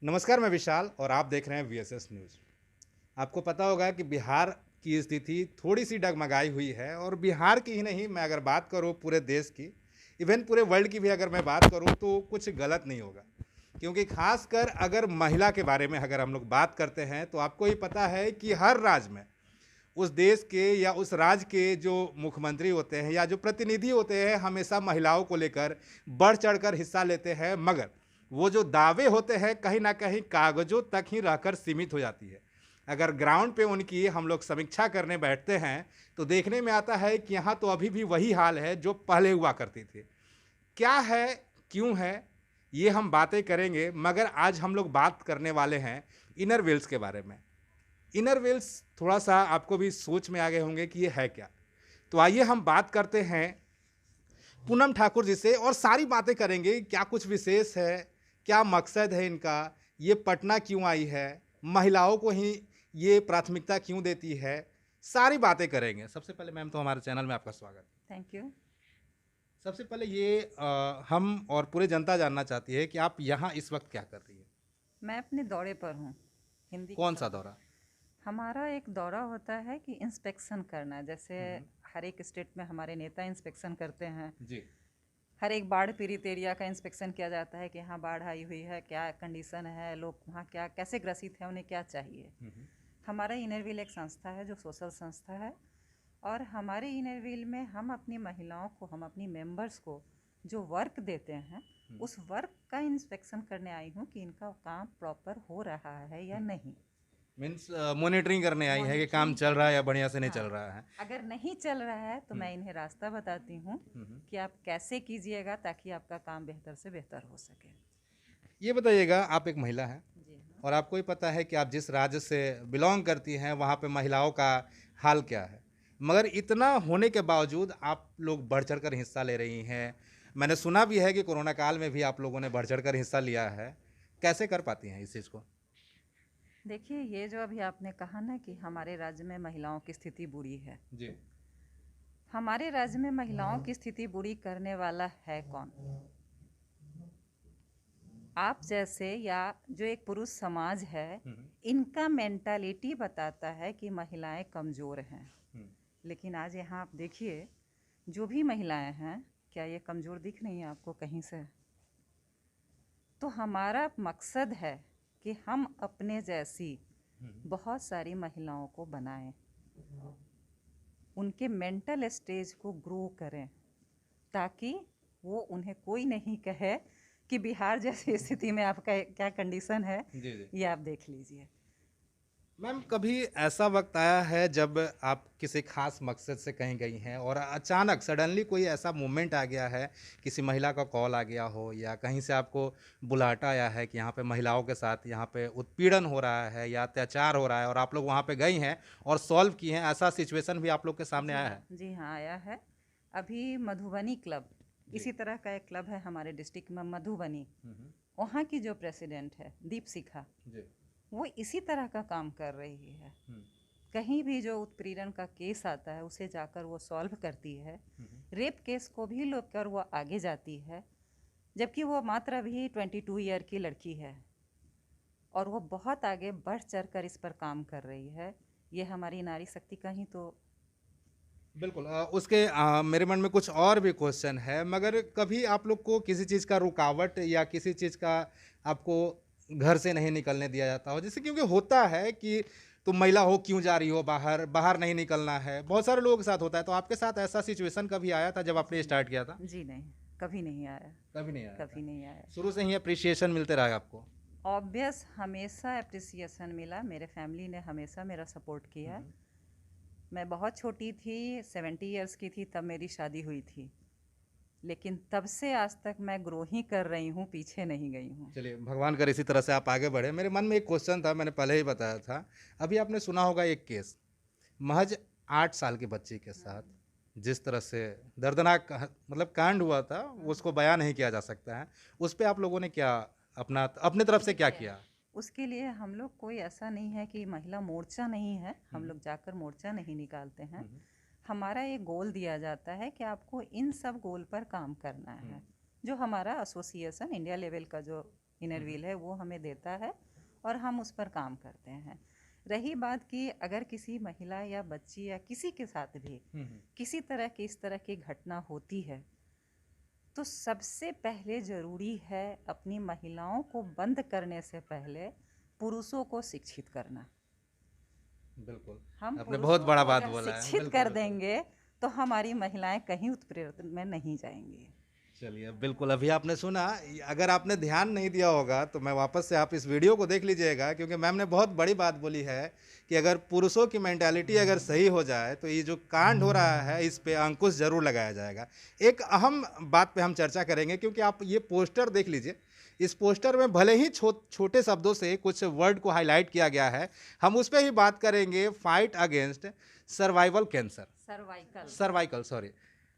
नमस्कार, मैं विशाल और आप देख रहे हैं वीएसएस न्यूज़। आपको पता होगा कि बिहार की स्थिति थोड़ी-सी डगमगाई हुई है और बिहार की ही नहीं, मैं अगर बात करूँ पूरे देश की, इवन पूरे वर्ल्ड की भी अगर मैं बात करूँ तो कुछ गलत नहीं होगा। क्योंकि ख़ासकर अगर महिला के बारे में अगर हम लोग बात करते हैं तो आपको ही पता है कि हर राज्य में उस देश के या उस राज्य के जो मुख्यमंत्री होते हैं या जो प्रतिनिधि होते हैं हमेशा महिलाओं को लेकर बढ़ चढ़कर हिस्सा लेते हैं, मगर वो जो दावे होते हैं कहीं ना कहीं कागजों तक ही रहकर सीमित हो जाती है। अगर ग्राउंड पे उनकी हम लोग समीक्षा करने बैठते हैं तो देखने में आता है कि यहाँ तो अभी भी वही हाल है जो पहले हुआ करती थी। क्या है, क्यों है, ये हम बातें करेंगे, मगर आज हम लोग बात करने वाले हैं इनर व्हील्स के बारे में। इनर व्हील्स थोड़ा सा आपको भी सोच में आ गए होंगे कि ये है क्या। तो आइए हम बात करते हैं पूनम ठाकुर जी से और सारी बातें करेंगे, क्या कुछ विशेष है, क्या मकसद है इनका, ये पटना क्यों आई है, महिलाओं को ही ये प्राथमिकता क्यों देती है, सारी बातें करेंगे। सबसे पहले मैम तो हमारे चैनल में आपका स्वागत। Thank you. सबसे पहले ये हम और पूरे जनता जानना चाहती है कि आप यहाँ इस वक्त क्या कर रही है। मैं अपने दौरे पर हूँ। हिंदी की कौन सा बात। दौरा। हमारा एक दौरा होता है कि इंस्पेक्शन करना, जैसे हम्म, हर एक स्टेट में हमारे नेता इंस्पेक्शन करते हैं। जी। हर एक बाढ़ पीड़ित एरिया का इंस्पेक्शन किया जाता है कि हाँ बाढ़ आई हुई है, क्या कंडीशन है, लोग वहाँ क्या कैसे ग्रसित हैं, उन्हें क्या चाहिए। हमारा इनर व्हील एक संस्था है जो सोशल संस्था है, और हमारे इनर व्हील में हम अपनी महिलाओं को, हम अपनी मेंबर्स को जो वर्क देते हैं उस वर्क का इंस्पेक्शन करने आई हूँ कि इनका काम प्रॉपर हो रहा है या नहीं। मीन्स मॉनिटरिंग करने आई है कि काम मॉनिटरिंग चल रहा है या करने। बढ़िया से नहीं चल हाँ, रहा है। अगर नहीं चल रहा है तो हम्म, मैं इन्हें रास्ता बताती हूँ कि आप कैसे कीजिएगा ताकि आपका काम बेहतर से बेहतर हो सके। ये बताइएगा, आप एक महिला हैं जी हाँ। और आपको ही पता है कि आप जिस राज्य से बिलोंग करती हैं वहाँ पे महिलाओं का हाल क्या है, मगर इतना होने के बावजूद आप लोग बढ़ चढ़ कर हिस्सा ले रही हैं। मैंने सुना भी है कि कोरोना काल में भी आप लोगों ने बढ़ चढ़ कर हिस्सा लिया है। कैसे कर पाती हैं इस चीज़ को। देखिए, ये जो अभी आपने कहा ना कि हमारे राज्य में महिलाओं की स्थिति बुरी है, जी। हमारे राज्य में महिलाओं की स्थिति बुरी करने वाला है कौन? आप जैसे या जो एक पुरुष समाज है, इनका मेंटालिटी बताता है कि महिलाएं कमज़ोर हैं। लेकिन आज यहाँ आप देखिए, जो भी महिलाएं हैं, क्या ये कमज़ोर दिख रही हैं आपको कहीं से? तो हमारा मकसद है कि हम अपने जैसी बहुत सारी महिलाओं को बनाएं, उनके मेंटल स्टेज को ग्रो करें, ताकि वो उन्हें कोई नहीं कहे कि बिहार जैसी स्थिति में आपका क्या कंडीशन है। जी जी। ये आप देख लीजिए। मैम, कभी ऐसा वक्त आया है जब आप किसी खास मकसद से कहीं गई हैं और अचानक सडनली कोई ऐसा मोमेंट आ गया है, किसी महिला का कॉल आ गया हो या कहीं से आपको बुलाहटा आया है कि यहाँ पे महिलाओं के साथ यहाँ पे उत्पीड़न हो रहा है या अत्याचार हो रहा है और आप लोग वहाँ पे गई हैं और सॉल्व की हैं, ऐसा सिचुएशन भी आप लोग के सामने जी आया हाँ, है। जी हाँ, आया है। अभी मधुबनी क्लब, जी। इसी तरह का एक क्लब है हमारे डिस्ट्रिक्ट में, मधुबनी। वहाँ की जो प्रेसिडेंट है दीप शिखा, जी। वो इसी तरह का काम कर रही है। कहीं भी जो उत्पीड़न का केस आता है उसे जाकर वो सॉल्व करती है। रेप केस को भी लेकर वो आगे जाती है, जबकि वो मात्र अभी 22 ईयर की लड़की है, और वो बहुत आगे बढ़ चढ़ कर इस पर काम कर रही है। ये हमारी नारी शक्ति का ही तो। बिल्कुल। उसके मेरे मन में कुछ और भी क्वेश्चन है, मगर कभी आप लोग को किसी चीज़ का रुकावट या किसी चीज़ का आपको घर से नहीं निकलने दिया जाता हो, जैसे क्योंकि होता है कि तुम महिला हो क्यों जा रही हो बाहर, बाहर नहीं निकलना है, बहुत सारे लोगों के साथ होता है। तो आपके साथ ऐसा सिचुएशन कभी आया था जब आपने स्टार्ट किया था। जी नहीं, कभी नहीं आया। कभी नहीं आया कभी था। नहीं आया। शुरू से ही अप्रिसिएशन मिलते रहा आपको। ऑब्वियस, हमेशा अप्रिसिएशन मिला। मेरे फैमिली ने हमेशा मेरा सपोर्ट किया। मैं बहुत छोटी थी, 70 ईयर्स की थी तब मेरी शादी हुई थी, लेकिन तब से आज तक मैं ग्रो ही कर रही हूँ, पीछे नहीं गई हूँ। चलिए, भगवान कर इसी तरह से आप आगे बढ़े। मेरे मन में एक क्वेश्चन था, मैंने पहले ही बताया था। अभी आपने सुना होगा एक केस, महज 8 साल की बच्ची के साथ जिस तरह से दर्दनाक मतलब कांड हुआ था, उसको बयां नहीं किया जा सकता है। उस पे आप लोगों ने क्या अपना अपने तरफ से क्या देखिए, किया। उसके लिए हम लोग कोई ऐसा नहीं है कि महिला मोर्चा नहीं है, हम लोग जाकर मोर्चा नहीं निकालते हैं। हमारा एक गोल दिया जाता है कि आपको इन सब गोल पर काम करना है। जो हमारा एसोसिएशन इंडिया लेवल का जो इनर व्हील है वो हमें देता है और हम उस पर काम करते हैं। रही बात कि अगर किसी महिला या बच्ची या किसी के साथ भी किसी तरह की इस तरह की घटना होती है तो सबसे पहले ज़रूरी है अपनी महिलाओं को बंद करने से पहले पुरुषों को शिक्षित करना। बिल्कुल, हम आपने पुरुषों बहुत बड़ा को बात अगर बोला है। शिक्षित बिल्कुल, कर बिल्कुल। देंगे तो हमारी महिलाएं कहीं उत्प्रेरित में नहीं जाएंगी। चलिए, बिल्कुल, अभी आपने सुना, अगर आपने ध्यान नहीं दिया होगा तो मैं वापस से आप इस वीडियो को देख लीजिएगा, क्योंकि मैम ने बहुत बड़ी बात बोली है कि अगर पुरुषों की मेंटालिटी अगर सही हो जाए तो ये जो कांड हो रहा है इस पे अंकुश जरूर लगाया जाएगा। एक अहम बात पे हम चर्चा करेंगे, क्योंकि आप ये पोस्टर देख लीजिए। इस पोस्टर में भले ही छोटे शब्दों से कुछ वर्ड को हाईलाइट किया गया है, हम उस पर ही बात करेंगे। Fight against survival cancer, cervical sorry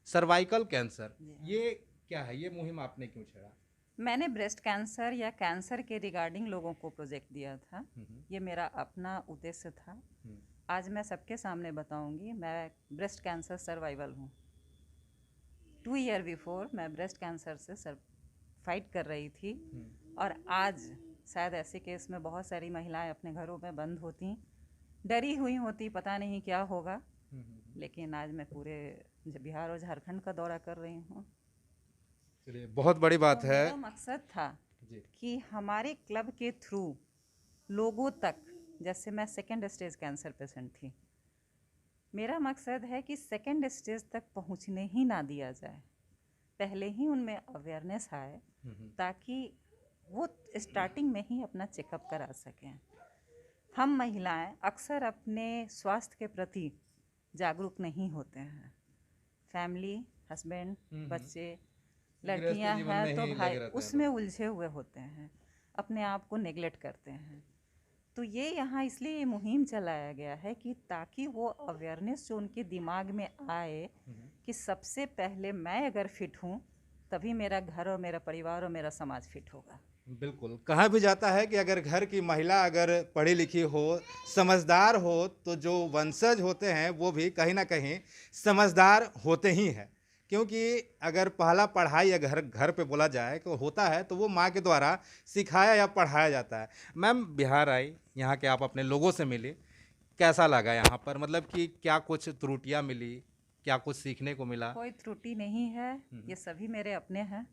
cervical cancer, ये क्या है? ये मुहिम आपने क्यों छेड़ा? मैंने ब्रेस्ट कैंसर या कैंसर के रिगार्डिंग लोगों को प्रोजेक्ट दिया था। ये मेरा अपना उद्देश्य था। आज मैं सबके सामने बताऊंगी, मैं ब्रेस्ट कैंसर सर्वाइवल हूँ। 2 ईयर बिफोर मैं ब्रेस्ट कैंसर से फाइट कर रही थी और आज शायद ऐसे केस में बहुत सारी महिलाएं अपने घरों में बंद होती, डरी हुई होती, पता नहीं क्या होगा। लेकिन आज मैं पूरे बिहार और झारखंड का दौरा कर रही हूँ। चलिए, बहुत बड़ी बात तो है। मेरा मकसद था जी। कि हमारे क्लब के थ्रू लोगों तक, जैसे मैं सेकेंड स्टेज कैंसर पेशेंट थी, मेरा मकसद है कि सेकेंड स्टेज तक पहुंचने ही ना दिया जाए, पहले ही उनमें अवेयरनेस आए ताकि वो स्टार्टिंग में ही अपना चेकअप करा सकें। हम महिलाएं अक्सर अपने स्वास्थ्य के प्रति जागरूक नहीं होते हैं। फैमिली, हस्बैंड, बच्चे, लड़कियां जीवन हैं में तो ही भाई लगे रहते हैं उसमें उलझे हुए होते हैं, अपने आप को नेग्लेक्ट करते हैं। तो ये यहाँ इसलिए ये मुहिम चलाया गया है कि ताकि वो अवेयरनेस जो उनके दिमाग में आए कि सबसे पहले मैं अगर फिट हूँ तभी मेरा घर और मेरा परिवार और मेरा समाज फिट होगा। बिल्कुल, कहा भी जाता है कि अगर घर की महिला अगर पढ़ी लिखी हो, समझदार हो, तो जो वंशज होते हैं वो भी कहीं ना कहीं समझदार होते ही हैं। क्योंकि अगर पहला पढ़ाई अगर घर पे बोला जाए तो होता है तो वो माँ के द्वारा सिखाया या पढ़ाया जाता है। मैम, बिहार आई, यहाँ के आप अपने लोगों से मिली, कैसा लगा यहाँ पर? मतलब कि क्या कुछ त्रुटियाँ मिली, क्या कुछ सीखने को मिला? कोई त्रुटि नहीं है, ये सभी मेरे अपने हैं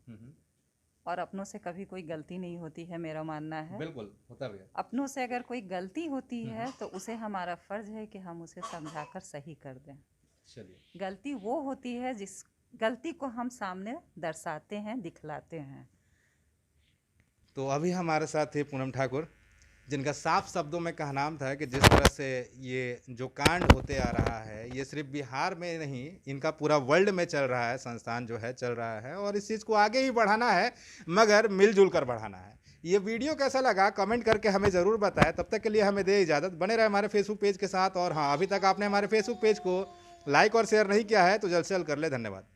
और अपनों से कभी कोई गलती नहीं होती है, मेरा मानना है। बिल्कुल, होता भी है। अपनों से अगर कोई गलती होती है तो उसे हमारा फर्ज है कि हम उसे समझाकर सही कर दें। चलिए, गलती वो होती है जिस गलती को हम सामने दर्शाते हैं, दिखलाते हैं। तो अभी हमारे साथ थे पूनम ठाकुर, जिनका साफ शब्दों में कहनाम था कि जिस तरह से ये जो कांड होते आ रहा है, ये सिर्फ बिहार में नहीं, इनका पूरा वर्ल्ड में चल रहा है, संस्थान जो है चल रहा है, और इस चीज़ को आगे ही बढ़ाना है, मगर मिलजुल कर बढ़ाना है। ये वीडियो कैसा लगा कमेंट करके हमें ज़रूर बताएं। तब तक के लिए हमें दे इजाज़त, बने रहे हमारे फेसबुक पेज के साथ। और हाँ, अभी तक आपने हमारे फेसबुक पेज को लाइक और शेयर नहीं किया है तो जल्द से जल्द कर ले। धन्यवाद।